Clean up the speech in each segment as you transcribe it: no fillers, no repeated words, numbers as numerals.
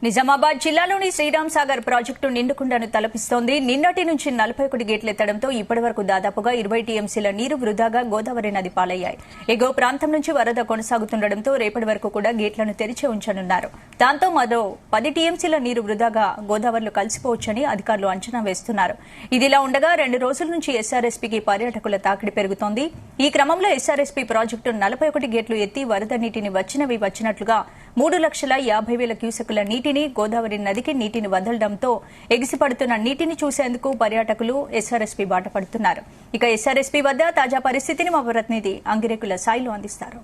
నిజామాబాద్ జిల్లాలోని శ్రీరామ్ సాగర్ ప్రాజెక్టు నిండుకుండను తలపిస్తోంది. నిన్నటి నుంచి 41 గేట్లెత్తడంతో ఇప్పటివరకు దాదాపుగా 20 టీఎంసీల నీరు వృధాగా గోదావరి నది పాలయ్యాయి. ఎగువ ప్రాంతం నుంచి వరద కొనసాగుతుండటంతో రేపటి వరకు కూడా గేట్లను తెరిచే ఉంచనున్నారు. దాంతో మరో 10 టీఎంసీల నీరు వృధాగా గోదావరిలో కలిసిపోవచ్చని అధికారులు అంచనా వేస్తున్నారు. ఇదిలా ఉండగా 2 రోజుల నుంచి ఎస్ఆర్ఎస్పీకి పర్యాటకుల తాకిడి పెరుగుతోంది. ఈ క్రమంలో ఎస్ఆర్ఎస్పీ ప్రాజెక్టు 41 గేట్లు ఎత్తి వరద నీటిని వచ్చినట్లుగా 3,50,000 క్యూసెక్కుల నీటిని గోదావరి నదికి నీటిని వదలడంతో ఎగిసిపడుతున్న నీటిని చూసేందుకు పర్యాటకులు ఎస్ఆర్ఎస్పీ బాట పడుతున్నారు. ఇక ఎస్ఆర్ఎస్పీ వద్ద తాజా పరిస్థితిని మా ప్రతినిధి అంగిరెకుల సాయిలు అందిస్తారు.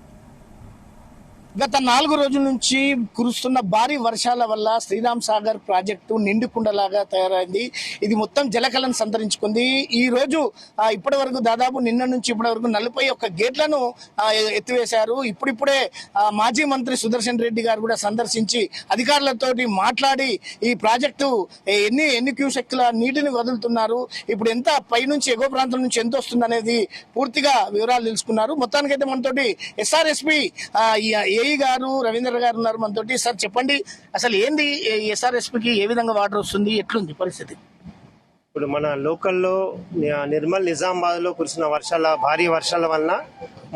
గత 4 రోజుల నుంచి కురుస్తున్న భారీ వర్షాల వల్ల శ్రీరామ్ సాగర్ ప్రాజెక్టు నిండుకుండలాగా తయారైంది. ఇది మొత్తం జలకళను సంతరించుకుంది. ఈ రోజు ఇప్పటి వరకు దాదాపు నిన్న నుంచి ఇప్పటి వరకు 41 గేట్లను ఎత్తివేశారు. ఇప్పుడిప్పుడే మాజీ మంత్రి సుదర్శన్ రెడ్డి గారు కూడా సందర్శించి అధికారులతో మాట్లాడి ఈ ప్రాజెక్టు ఎన్ని క్యూసెక్ల నీటిని వదులుతున్నారు, ఇప్పుడు ఎంత పైనుంచి ఎగువ ప్రాంతం నుంచి ఎంత వస్తుంది అనేది పూర్తిగా వివరాలు తెలుసుకున్నారు. మొత్తానికైతే మనతోటి ఎస్ఆర్ఎస్పీ ఏఈ గారు రవీంద్ర గారు ఉన్నారు మనతోటి. సార్ చెప్పండి, అసలు ఏంది ఎస్ఆర్ఎస్పీకి ఏ విధంగా వాటర్ వస్తుంది, ఎట్లుంది పరిస్థితి? ఇప్పుడు మన లోకల్లో నిర్మల్ నిజామాబాద్ లో కురిసిన భారీ వర్షాల వలన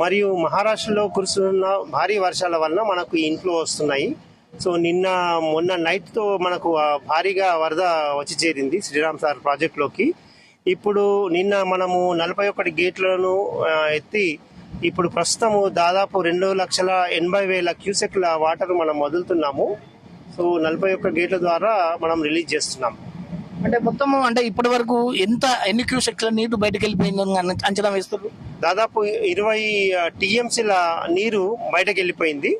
మరియు మహారాష్ట్రలో కురుస్తున్న భారీ వర్షాల వలన మనకు ఇన్ఫ్లో వస్తున్నాయి. సో మొన్న నైట్ తో మనకు భారీగా వరద వచ్చి చేరింది శ్రీరామ్ సాగర్ ప్రాజెక్ట్ లోకి. ఇప్పుడు నిన్న మనము 41 గేట్లను ఎత్తి ఇప్పుడు ప్రస్తుతం దాదాపు 2,80,000 క్యూసెక్ల వాటర్ మనం వదులుతున్నాము. సో 41 గేట్ల ద్వారా మనం రిలీజ్ చేస్తున్నాం. అంటే మొత్తం ఇప్పటి వరకు ఎన్ని క్యూసెక్ల నీరు బయటకు వెళ్ళిపోయిందని అంచనా వేస్తారు? దాదాపు 20 టీఎంసీల నీరు బయటకు వెళ్ళిపోయింది.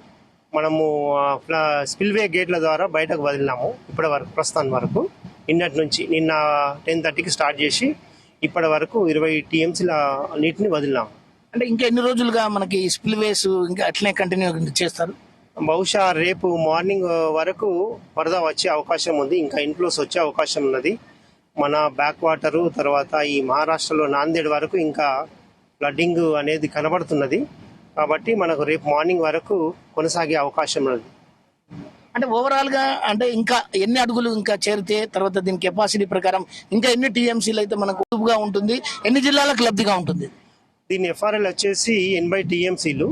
మనము స్పిల్వే గేట్ల ద్వారా బయటకు వదిలినాము ఇప్పటి వరకు. ప్రస్తుతం వరకు నిన్నటి నుంచి నిన్న 10:30కి స్టార్ట్ చేసి ఇప్పటి వరకు 20 టీఎంసీల నీటిని వదిలినాము. అంటే ఇంకా ఎన్ని రోజులుగా మనకి స్పిల్వేస్ ఇంకా అట్లనే కంటిన్యూ చేస్తారు? బహుశా రేపు మార్నింగ్ వరకు వరద వచ్చే అవకాశం ఉంది. ఇంకా ఇన్ఫ్లోస్ వచ్చే అవకాశం ఉన్నది. మన బ్యాక్ వాటర్ తర్వాత ఈ మహారాష్ట్రలో నాందేడ్ వరకు ఇంకా ఫ్లడ్డింగ్ అనేది కనబడుతున్నది. కాబట్టి మనకు రేపు మార్నింగ్ వరకు కొనసాగే అవకాశం ఉన్నది. అంటే ఓవరాల్ గా ఇంకా ఎన్ని అడుగులు ఇంకా చేరితే తర్వాత దీని కెపాసిటీ ప్రకారం ఇంకా ఎన్ని టీఎంసీలు అయితే మనకు గా ఉంటుంది, ఎన్ని జిల్లాలకు లబ్ధిగా ఉంటుంది? దీని ఎఫ్ఆర్ఎల్ వచ్చేసి 80 టీఎంసీలు.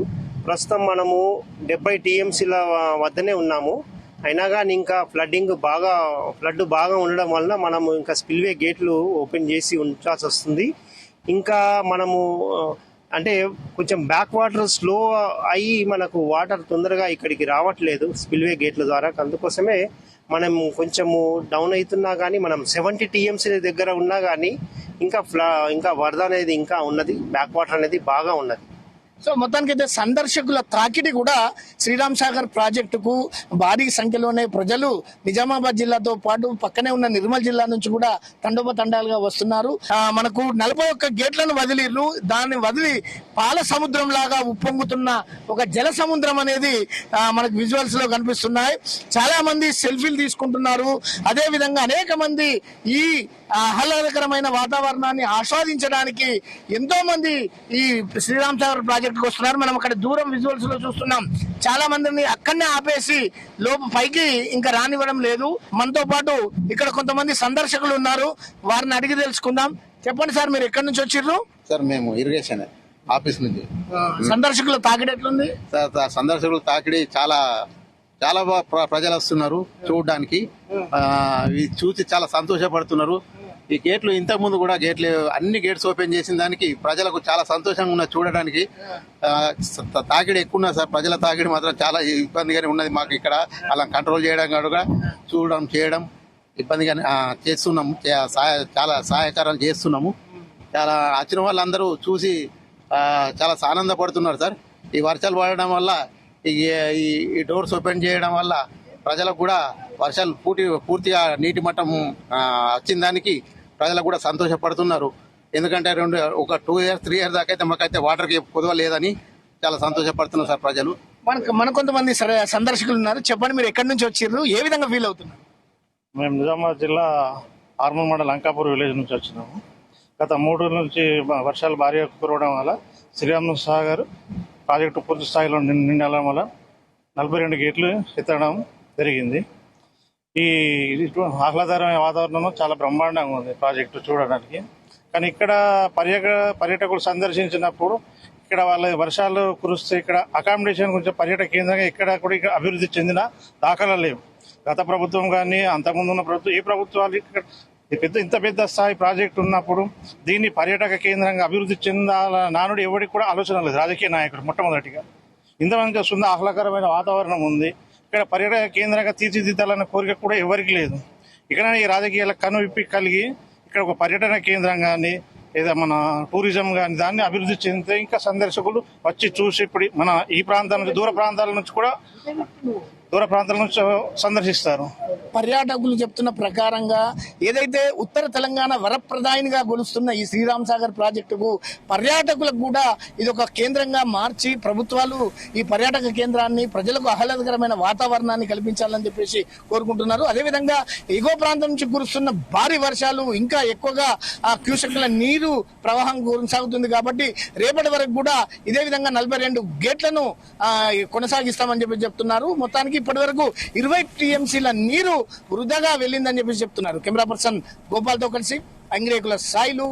ప్రస్తుతం మనము 70 టీఎంసీల వద్దనే ఉన్నాము. అయినా కానీ ఇంకా ఫ్లడ్ బాగా ఉండడం వలన మనము ఇంకా స్పిల్వే గేట్లు ఓపెన్ చేసి ఉంచాల్సి వస్తుంది. ఇంకా మనము కొంచెం బ్యాక్ వాటర్ స్లో అయ్యి మనకు వాటర్ తొందరగా ఇక్కడికి రావట్లేదు స్పిల్వే గేట్ల ద్వారా. అందుకోసమే మనం కొంచెము డౌన్ అవుతున్నా కానీ మనం 70 టీఎంసీ దగ్గర ఉన్నా కానీ ఇంకా వరద అనేది ఇంకా ఉన్నది, బ్యాక్ వాటర్ అనేది బాగా ఉన్నది. సో మొత్తానికైతే సందర్శకుల తాకిడి కూడా శ్రీరామ్ సాగర్ ప్రాజెక్టుకు భారీ సంఖ్యలోనే ప్రజలు నిజామాబాద్ జిల్లాతో పాటు పక్కనే ఉన్న నిర్మల్ జిల్లా నుంచి కూడా తండోపతండాలుగా వస్తున్నారు. మనకు 41 గేట్లను వదిలిరు. దాన్ని వదిలి పాల సముద్రం లాగా ఉప్పొంగుతున్న ఒక జల సముద్రం అనేది మనకు విజువల్స్ లో కనిపిస్తున్నాయి. చాలా మంది సెల్ఫీలు తీసుకుంటున్నారు. అదే విధంగా అనేక మంది ఈ ఆహ్లాదకరమైన వాతావరణాన్ని ఆస్వాదించడానికి ఎంతో మంది ఈ శ్రీరామ్ సాగర్ ప్రాజెక్ట్ వస్తున్నారు. మనం అక్కడ దూరం విజువల్స్ లో చూస్తున్నాం. చాలా మందిని అక్కడనే ఆపేసి పైకి ఇంకా రానివ్వడం లేదు. మనతో పాటు ఇక్కడ కొంతమంది సందర్శకులు ఉన్నారు, వారిని అడిగి తెలుసుకుందాం. చెప్పండి సార్, మీరు ఎక్కడి నుంచి వచ్చిర్రు? సార్ మేము ఇరిగేషన్ ఆఫీస్ నుంచి. సందర్శకుల తాకిడి ఎట్లుంది సార్? సందర్శకుల తాకిడి చాలా ప్రజలు వస్తున్నారు చూడడానికి. చూసి చాలా సంతోషపడుతున్నారు. ఈ గేట్లు ఇంతకు ముందు కూడా అన్ని గేట్స్ ఓపెన్ చేసిన దానికి ప్రజలకు చాలా సంతోషంగా ఉన్నది చూడడానికి. తాకిడి ఎక్కువ ఉన్నది సార్, ప్రజల తాకిడి మాత్రం చాలా ఇబ్బందిగానే ఉన్నది మాకు ఇక్కడ. అలా కంట్రోల్ చేయడం కూడా చేయడం ఇబ్బందిగానే చేస్తున్నాము. చాలా సహాయకారాలు చేస్తున్నాము. చాలా వచ్చిన వాళ్ళందరూ చూసి చాలా ఆనందపడుతున్నారు సార్. ఈ వర్షాలు పడడం వల్ల ఈ డోర్స్ ఓపెన్ చేయడం వల్ల ప్రజలకు కూడా వర్షాలు పూర్తిగా నీటి మట్టం వచ్చిన దానికి ప్రజలకు కూడా సంతోషపడుతున్నారు. ఎందుకంటే 2 years 3 years దాకా అయితే మాకైతే వాటర్కి పొదవ లేదని చాలా సంతోషపడుతున్నారు సార్ ప్రజలు. మన కొంతమంది సందర్శకులు ఉన్నారు. చెప్పండి, మీరు ఎక్కడి నుంచి వచ్చిర్రు, ఏ విధంగా ఫీల్ అవుతున్నారు? మేము నిజామాబాద్ జిల్లా ఆర్మూర్ మండలం అంకాపూర్ విలేజ్ నుంచి వచ్చినాము. గత 3 రోజుల నుంచి వర్షాలు భారీగా కురవడం వల్ల శ్రీరామ్ సాగర్ ప్రాజెక్టు పూర్తి స్థాయిలో నిండడం వల్ల 42 గేట్లు ఎత్తడం జరిగింది. ఈ ఆహ్లాదకరమైన వాతావరణంలో చాలా బ్రహ్మాండంగా ఉంది ప్రాజెక్టు చూడడానికి. కానీ ఇక్కడ పర్యాటకులు సందర్శించినప్పుడు ఇక్కడ వాళ్ళ వర్షాలు కురిస్తే ఇక్కడ అకామిడేషన్ గురించి పర్యాటక కేంద్రంగా ఇక్కడ కూడా ఇక్కడ అభివృద్ధి చెందిన దాఖలాలు లేవు. గత ప్రభుత్వం కానీ అంతకుముందు ఉన్న ప్రభుత్వం ఏ ప్రభుత్వాలు ఇక్కడ ఇంత పెద్ద స్థాయి ప్రాజెక్టు ఉన్నప్పుడు దీన్ని పర్యాటక కేంద్రంగా అభివృద్ధి చెందాల నానుడు ఎవరికి కూడా ఆలోచన లేదు. రాజకీయ నాయకుడు మొట్టమొదటిగా ఇంతమంది వస్తుంది, ఆహ్లాదకరమైన వాతావరణం ఉంది, ఇక్కడ పర్యాటక కేంద్రంగా తీర్చిదిద్దాలన్న కోరిక కూడా ఎవరికి లేదు. ఇక్కడ ఈ రాజకీయాల కనువిప్పి కలిగి ఇక్కడ ఒక పర్యటన కేంద్రం కానీ లేదా మన టూరిజం కానీ దాన్ని అభివృద్ధి చెందితే ఇంకా సందర్శకులు వచ్చి చూసి ఇప్పుడు మన ఈ ప్రాంతం నుంచి దూర ప్రాంతాల నుంచి సందర్శిస్తారు. పర్యాటకులు చెప్తున్న ప్రకారంగా ఏదైతే ఉత్తర తెలంగాణ వరప్రదాయినిగా గొలుస్తున్న ఈ శ్రీరామ్ సాగర్ ప్రాజెక్టుకు పర్యాటకులకు కూడా ఇది ఒక కేంద్రంగా మార్చి ప్రభుత్వాలు ఈ పర్యాటక కేంద్రాన్ని ప్రజలకు ఆహ్లాదకరమైన వాతావరణాన్ని కల్పించాలని చెప్పేసి కోరుకుంటున్నారు. అదేవిధంగా ఎగువ ప్రాంతం నుంచి కురుస్తున్న భారీ వర్షాలు ఇంకా ఎక్కువగా ఆ క్యూసెక్ల నీరు ప్రవాహం కొనసాగుతుంది కాబట్టి రేపటి వరకు కూడా ఇదే విధంగా 42 గేట్లను కొనసాగిస్తామని చెప్పి చెప్తున్నారు. మొత్తానికి ఇప్పటి వరకు 20 టీఎంసీల నీరు వృధాగా వెళ్ళిందని చెప్పి చెప్తున్నారు. కెమెరా పర్సన్ గోపాల్తో కలిసి అంగిరేకుల సాయిలు.